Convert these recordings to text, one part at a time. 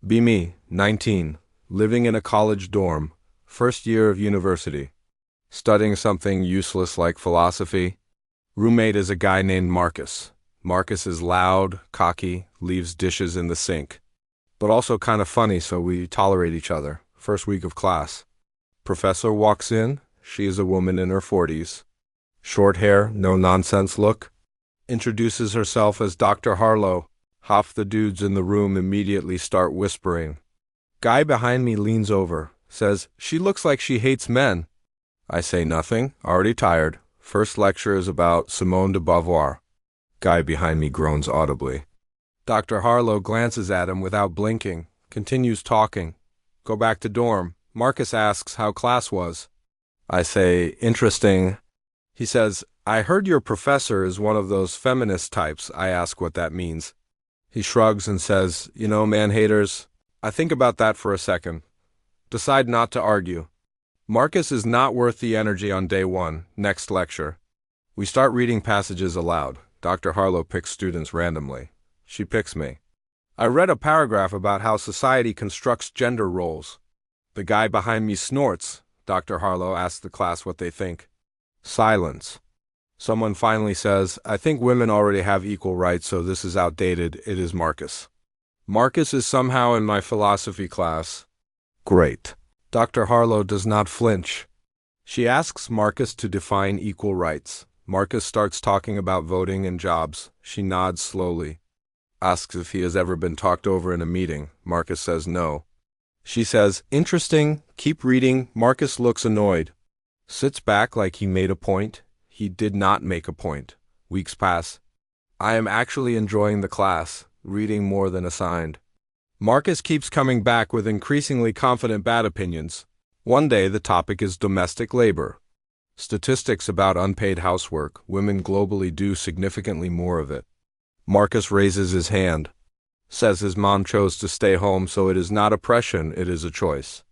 Be me, 19, living in a college dorm, first year of university, studying something useless like philosophy. Roommate is a guy named Marcus. Marcus is loud, cocky, leaves dishes in the sink, but also kind of funny, so we tolerate each other. First week of class. Professor walks in. She is a woman in her 40s. Short hair, no-nonsense look. Introduces herself as Dr. Harlow. Half the dudes in the room immediately start whispering. Guy behind me leans over, says, "She looks like she hates men." I say nothing, already tired. First lecture is about Simone de Beauvoir. Guy behind me groans audibly. Dr. Harlow glances at him without blinking, continues talking. Go back to dorm. Marcus asks how class was. I say, interesting. He says, I heard your professor is one of those feminist types. I ask what that means. He shrugs and says, man-haters. I think about that for a second. Decide not to argue. Marcus is not worth the energy on day one. Next lecture. We start reading passages aloud. Dr. Harlow picks students randomly. She picks me. I read a paragraph about how society constructs gender roles. The guy behind me snorts. Dr. Harlow asks the class what they think. Silence. Someone finally says, I think women already have equal rights, so this is outdated. It is Marcus. Marcus is somehow in my philosophy class. Great. Dr. Harlow does not flinch. She asks Marcus to define equal rights. Marcus starts talking about voting and jobs. She nods slowly. Asks if he has ever been talked over in a meeting. Marcus says no. She says, interesting, keep reading. Marcus looks annoyed. Sits back like he made a point. He did not make a point. Weeks pass. I am actually enjoying the class, reading more than assigned. Marcus keeps coming back with increasingly confident bad opinions. One day the topic is domestic labor. Statistics about unpaid housework. Women globally do significantly more of it. Marcus raises his hand. Says his mom chose to stay home, so it is not oppression, it is a choice.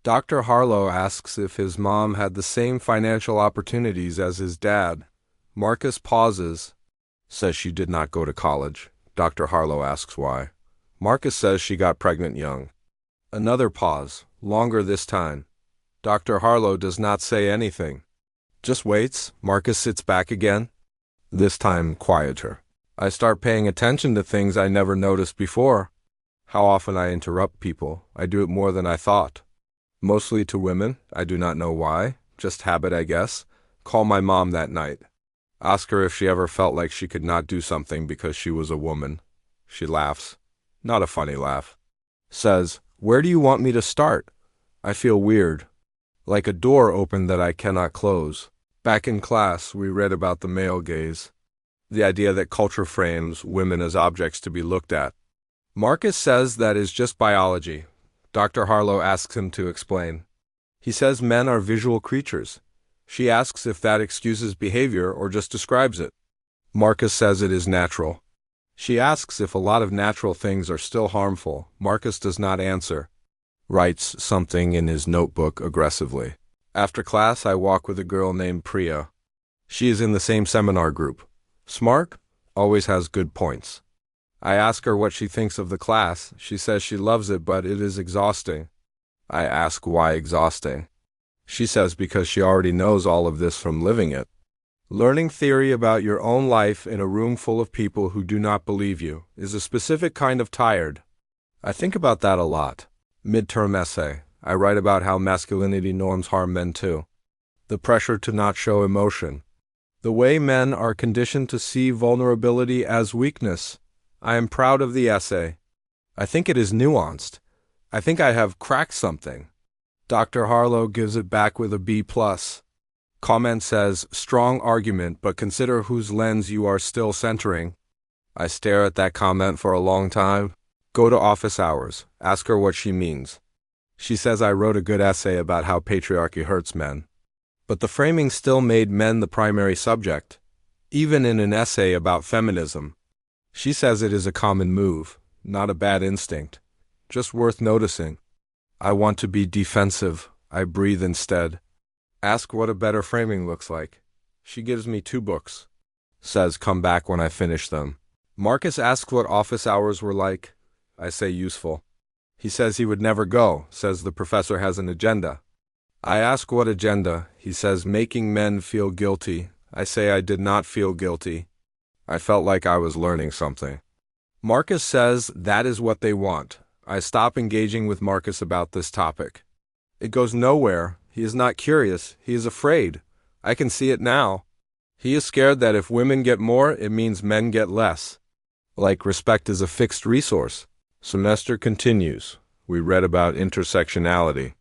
Dr. Harlow asks if his mom had the same financial opportunities as his dad. Marcus pauses. Says she did not go to college. Dr. Harlow asks why. Marcus says she got pregnant young. Another pause, longer this time. Dr. Harlow does not say anything. Just waits. Marcus sits back again. This time quieter. I start paying attention to things I never noticed before. How often I interrupt people. I do it more than I thought. Mostly to women. I do not know why. Just habit, I guess. Call my mom that night. Ask her if she ever felt like she could not do something because she was a woman. She laughs. Not a funny laugh. Says, where do you want me to start? I feel weird. Like a door open that I cannot close. Back in class, we read about the male gaze. The idea that culture frames women as objects to be looked at. Marcus says that is just biology. Dr. Harlow asks him to explain. He says men are visual creatures. She asks if that excuses behavior or just describes it. Marcus says it is natural. She asks if a lot of natural things are still harmful. Marcus does not answer. Writes something in his notebook aggressively. After class, I walk with a girl named Priya. She is in the same seminar group. Smart, always has good points. I ask her what she thinks of the class. She says she loves it, but it is exhausting. I ask why exhausting. She says because she already knows all of this from living it. Learning theory about your own life in a room full of people who do not believe you is a specific kind of tired. I think about that a lot. Midterm essay. I write about how masculinity norms harm men too. The pressure to not show emotion. The way men are conditioned to see vulnerability as weakness. I am proud of the essay. I think it is nuanced. I think I have cracked something. Dr. Harlow gives it back with a B+. Comment says, strong argument, but consider whose lens you are still centering. I stare at that comment for a long time. Go to office hours. Ask her what she means. She says I wrote a good essay about how patriarchy hurts men. But the framing still made men the primary subject, even in an essay about feminism. She says it is a common move, not a bad instinct, just worth noticing. I want to be defensive. I breathe instead. Ask what a better framing looks like. She gives me 2 books. Says come back when I finish them. Marcus asks what office hours were like. I say useful. He says he would never go, says the professor has an agenda. I ask what agenda. He says making men feel guilty. I say I did not feel guilty. I felt like I was learning something. Marcus says that is what they want. I stop engaging with Marcus about this topic. It goes nowhere. He is not curious. He is afraid. I can see it now. He is scared that if women get more, it means men get less. Like respect is a fixed resource. Semester continues. We read about intersectionality.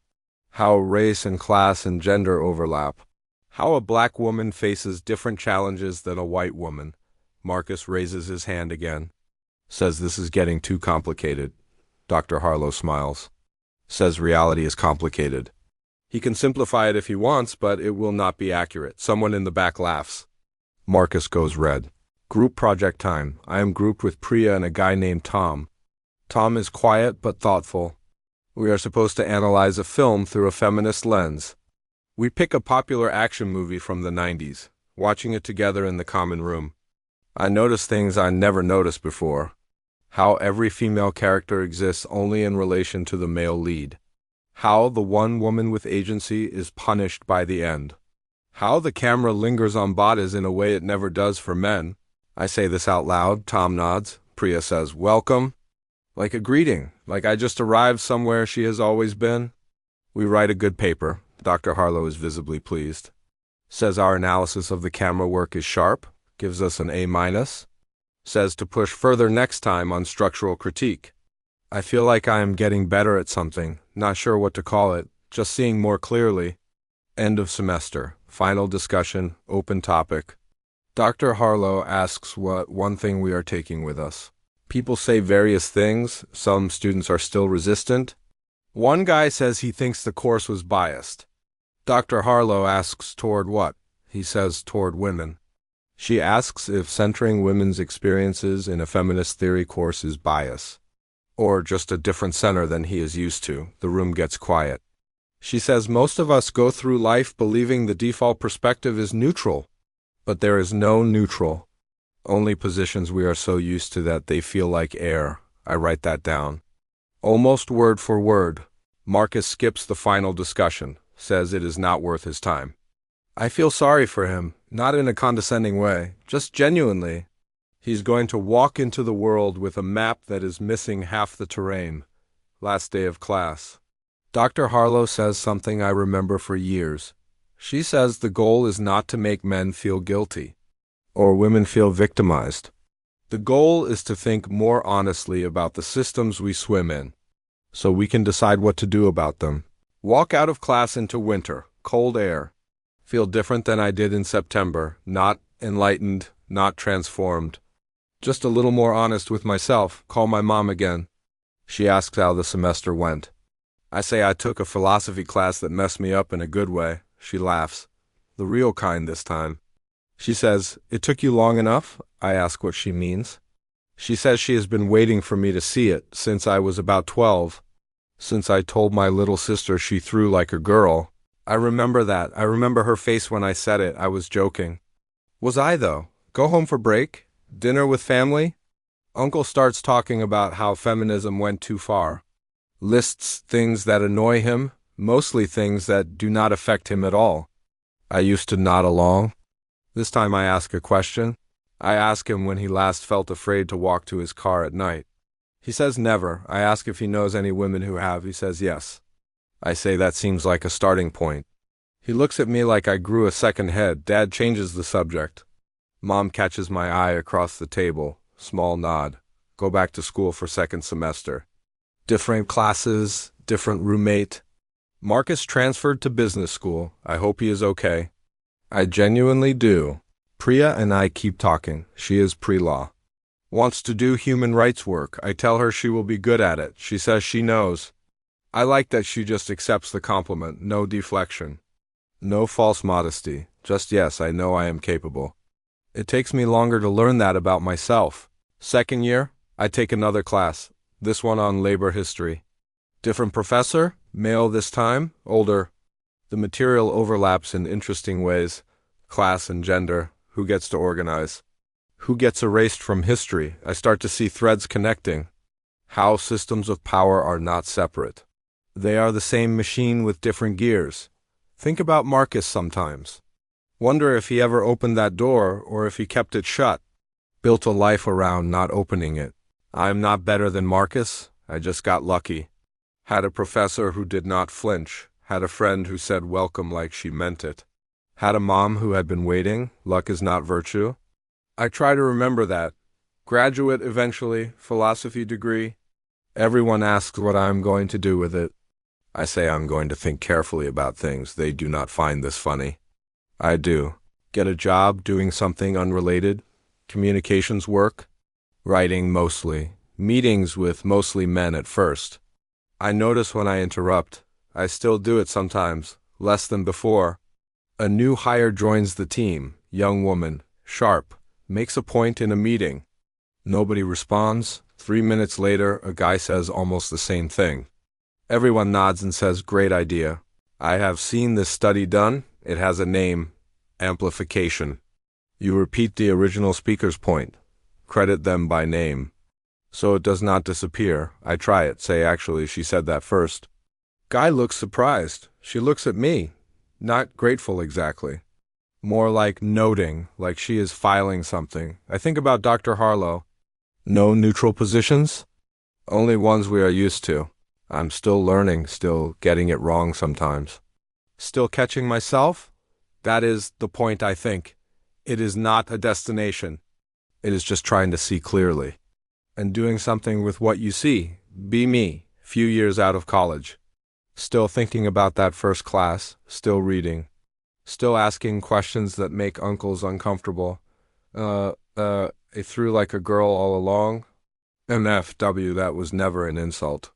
How race and class and gender overlap. How a black woman faces different challenges than a white woman. Marcus raises his hand again. Says this is getting too complicated. Dr. Harlow smiles. Says reality is complicated. He can simplify it if he wants, but it will not be accurate. Someone in the back laughs. Marcus goes red. Group project time. I am grouped with Priya and a guy named Tom. Tom is quiet but thoughtful. We are supposed to analyze a film through a feminist lens. We pick a popular action movie from the 90s, watching it together in the common room. I notice things I never noticed before. How every female character exists only in relation to the male lead. How the one woman with agency is punished by the end. How the camera lingers on bodies in a way it never does for men. I say this out loud. Tom nods. Priya says, welcome. Like a greeting, like I just arrived somewhere she has always been. We write a good paper. Dr. Harlow is visibly pleased. Says our analysis of the camera work is sharp, gives us an A-. Says to push further next time on structural critique. I feel like I am getting better at something, not sure what to call it, just seeing more clearly. End of semester, final discussion, open topic. Dr. Harlow asks what one thing we are taking with us. People say various things. Some students are still resistant. One guy says he thinks the course was biased. Dr. Harlow asks toward what? He says toward women. She asks if centering women's experiences in a feminist theory course is bias, or just a different center than he is used to. The room gets quiet. She says most of us go through life believing the default perspective is neutral, but there is no neutral. Only positions we are so used to that they feel like air. I write that down. Almost word for word. Marcus skips the final discussion, says it is not worth his time. I feel sorry for him, not in a condescending way, just genuinely. He's going to walk into the world with a map that is missing half the terrain. Last day of class. Dr. Harlow says something I remember for years. She says the goal is not to make men feel guilty, or women feel victimized. The goal is to think more honestly about the systems we swim in, so we can decide what to do about them. Walk out of class into winter, cold air. Feel different than I did in September, not enlightened, not transformed. Just a little more honest with myself. Call my mom again. She asks how the semester went. I say I took a philosophy class that messed me up in a good way. She laughs. The real kind this time. She says, it took you long enough? I ask what she means. She says she has been waiting for me to see it since I was about 12. Since I told my little sister she threw like a girl. I remember that. I remember her face when I said it. I was joking. Was I, though? Go home for break? Dinner with family? Uncle starts talking about how feminism went too far. Lists things that annoy him, mostly things that do not affect him at all. I used to nod along. This time I ask a question. I ask him when he last felt afraid to walk to his car at night. He says never. I ask if he knows any women who have. He says yes. I say that seems like a starting point. He looks at me like I grew a second head. Dad changes the subject. Mom catches my eye across the table. Small nod. Go back to school for second semester. Different classes, different roommate. Marcus transferred to business school. I hope he is okay. I genuinely do. Priya and I keep talking. She is pre-law. Wants to do human rights work. I tell her she will be good at it. She says she knows. I like that she just accepts the compliment. No deflection. No false modesty. Just yes, I know I am capable. It takes me longer to learn that about myself. Second year, I take another class. This one on labor history. Different professor, male this time, older. The material overlaps in interesting ways. Class and gender. Who gets to organize? Who gets erased from history? I start to see threads connecting. How systems of power are not separate. They are the same machine with different gears. Think about Marcus sometimes. Wonder if he ever opened that door or if he kept it shut. Built a life around not opening it. I'm not better than Marcus. I just got lucky. Had a professor who did not flinch. Had a friend who said welcome like she meant it. Had a mom who had been waiting. Luck is not virtue. I try to remember that. Graduate eventually, philosophy degree. Everyone asks what I'm going to do with it. I say I'm going to think carefully about things. They do not find this funny. I do. Get a job doing something unrelated. Communications work. Writing mostly. Meetings with mostly men at first. I notice when I interrupt. I still do it sometimes, less than before. A new hire joins the team, young woman, sharp, makes a point in a meeting. Nobody responds. 3 minutes later, a guy says almost the same thing. Everyone nods and says, great idea. I have seen this study done. It has a name, amplification. You repeat the original speaker's point. Credit them by name. So it does not disappear. I try it, say actually she said that first. Guy looks surprised. She looks at me. Not grateful exactly. More like noting, like she is filing something. I think about Dr. Harlow. No neutral positions? Only ones we are used to. I'm still learning, still getting it wrong sometimes. Still catching myself? That is the point, I think. It is not a destination. It is just trying to see clearly. And doing something with what you see. Be me, few years out of college. Still thinking about that first class, still reading. Still asking questions that make uncles uncomfortable. I threw like a girl all along. MFW, that was never an insult.